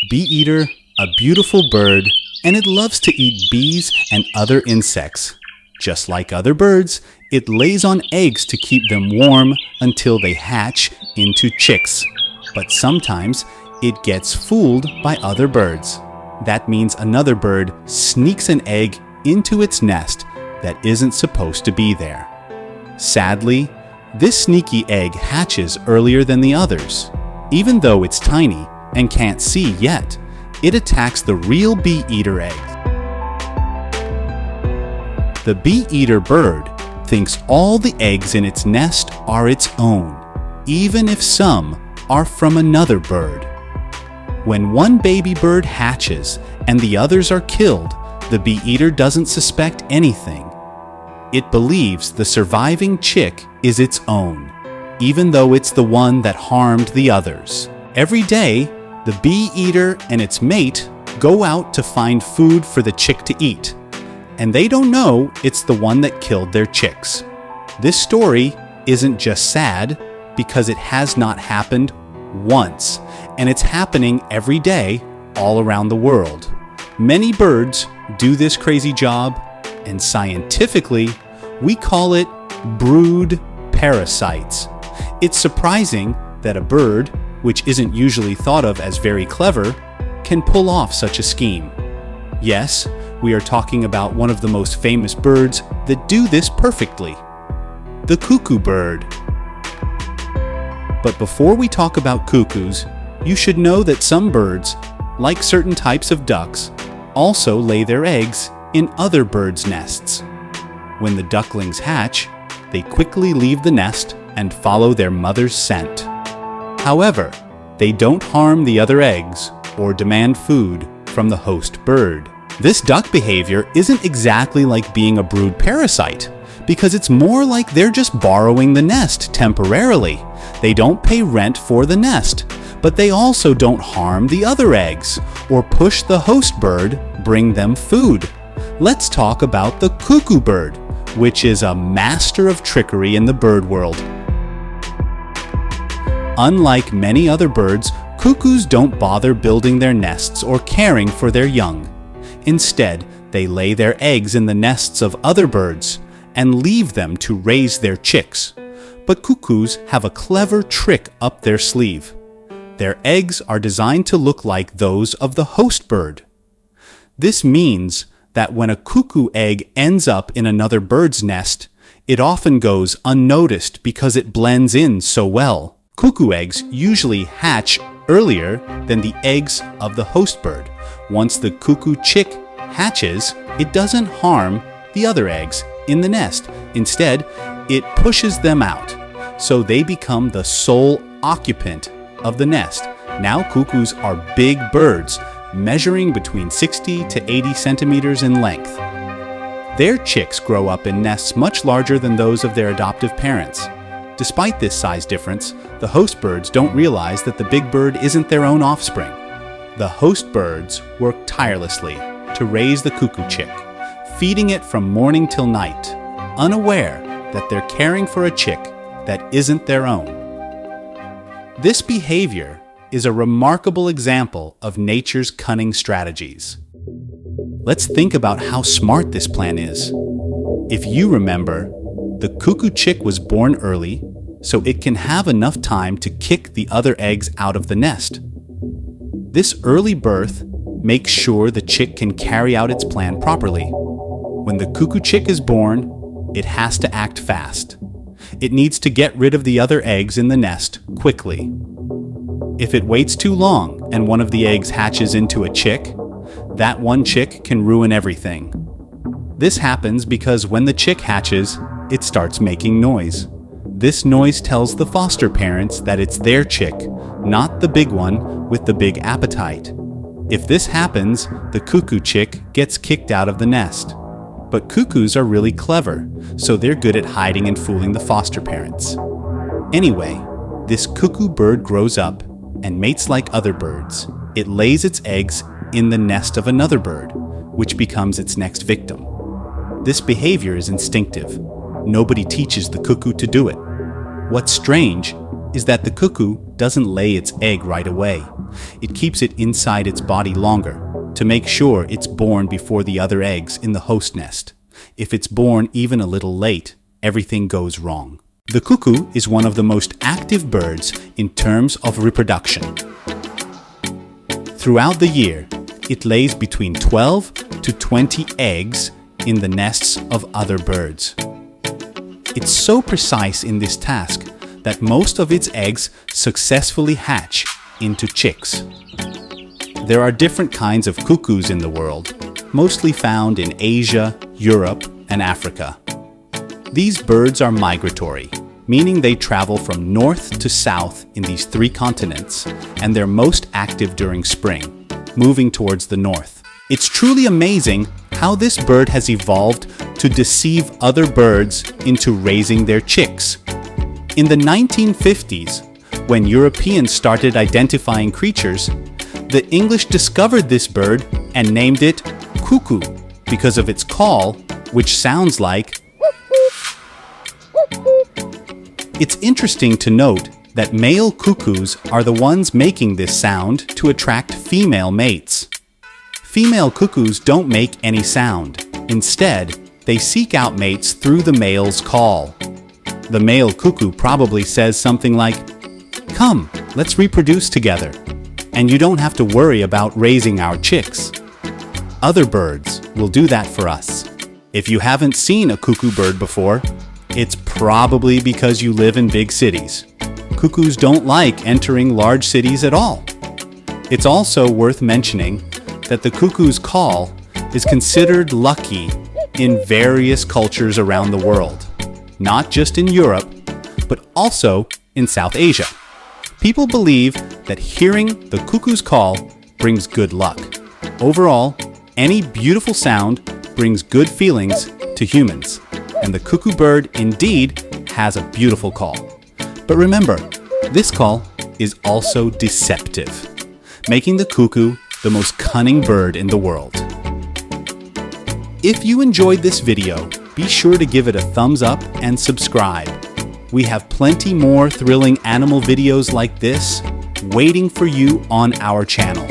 Bee eater, a beautiful bird, and it loves to eat bees and other insects. Just like other birds, it lays on eggs to keep them warm until they hatch into chicks. But sometimes it gets fooled by other birds. That means another bird sneaks an egg into its nest that isn't supposed to be there. Sadly, this sneaky egg hatches earlier than the others. Even though it's tiny and can't see yet, it attacks the real bee-eater eggs. The bee-eater bird thinks all the eggs in its nest are its own, even if some are from another bird. When one baby bird hatches and the others are killed, the bee-eater doesn't suspect anything. It believes the surviving chick is its own, even though it's the one that harmed the others. Every day, the bee-eater and its mate go out to find food for the chick to eat, and they don't know it's the one that killed their chicks. This story isn't just sad because it has not happened once, and it's happening every day all around the world. Many birds do this crazy job, and scientifically, we call it brood parasites. It's surprising that a bird, which isn't usually thought of as very clever, can pull off such a scheme. Yes, we are talking about one of the most famous birds that do this perfectly, the cuckoo bird. But before we talk about cuckoos, you should know that some birds, like certain types of ducks, also lay their eggs in other birds' nests. When the ducklings hatch, they quickly leave the nest and follow their mother's scent. However, they don't harm the other eggs or demand food from the host bird. This duck behavior isn't exactly like being a brood parasite, because it's more like they're just borrowing the nest temporarily. They don't pay rent for the nest, but they also don't harm the other eggs or push the host bird bring them food. Let's talk about the cuckoo bird, which is a master of trickery in the bird world. Unlike many other birds, cuckoos don't bother building their nests or caring for their young. Instead, they lay their eggs in the nests of other birds and leave them to raise their chicks. But cuckoos have a clever trick up their sleeve. Their eggs are designed to look like those of the host bird. This means that when a cuckoo egg ends up in another bird's nest, it often goes unnoticed because it blends in so well. Cuckoo eggs usually hatch earlier than the eggs of the host bird. Once the cuckoo chick hatches, it doesn't harm the other eggs in the nest. Instead, it pushes them out, so they become the sole occupant of the nest. Now cuckoos are big birds, measuring between 60 to 80 centimeters in length. Their chicks grow up in nests much larger than those of their adoptive parents. Despite this size difference, the host birds don't realize that the big bird isn't their own offspring. The host birds work tirelessly to raise the cuckoo chick, feeding it from morning till night, unaware that they're caring for a chick that isn't their own. This behavior is a remarkable example of nature's cunning strategies. Let's think about how smart this plan is. If you remember, the cuckoo chick was born early, so it can have enough time to kick the other eggs out of the nest. This early birth makes sure the chick can carry out its plan properly. When the cuckoo chick is born, it has to act fast. It needs to get rid of the other eggs in the nest quickly. If it waits too long and one of the eggs hatches into a chick, that one chick can ruin everything. This happens because when the chick hatches, it starts making noise. This noise tells the foster parents that it's their chick, not the big one with the big appetite. If this happens, the cuckoo chick gets kicked out of the nest. But cuckoos are really clever, so they're good at hiding and fooling the foster parents. Anyway, this cuckoo bird grows up and mates like other birds. It lays its eggs in the nest of another bird, which becomes its next victim. This behavior is instinctive. Nobody teaches the cuckoo to do it. What's strange is that the cuckoo doesn't lay its egg right away. It keeps it inside its body longer to make sure it's born before the other eggs in the host nest. If it's born even a little late, everything goes wrong. The cuckoo is one of the most active birds in terms of reproduction. Throughout the year, it lays between 12 to 20 eggs in the nests of other birds. It's so precise in this task that most of its eggs successfully hatch into chicks. There are different kinds of cuckoos in the world, mostly found in Asia, Europe, and Africa. These birds are migratory, meaning they travel from north to south in these three continents, and they're most active during spring, moving towards the north. It's truly amazing how this bird has evolved to deceive other birds into raising their chicks. In the 1950s, when Europeans started identifying creatures, the English discovered this bird and named it cuckoo because of its call, which sounds like. It's interesting to note that male cuckoos are the ones making this sound to attract female mates. Female cuckoos don't make any sound. Instead, they seek out mates through the male's call. The male cuckoo probably says something like, "Come, let's reproduce together, and you don't have to worry about raising our chicks." Other birds will do that for us. If you haven't seen a cuckoo bird before, it's probably because you live in big cities. Cuckoos don't like entering large cities at all. It's also worth mentioning that the cuckoo's call is considered lucky in various cultures around the world, not just in Europe, but also in South Asia. People believe that hearing the cuckoo's call brings good luck. Overall, any beautiful sound brings good feelings to humans, and the cuckoo bird indeed has a beautiful call. But remember, this call is also deceptive, making the cuckoo the most cunning bird in the world. If you enjoyed this video, be sure to give it a thumbs up and subscribe. We have plenty more thrilling animal videos like this waiting for you on our channel.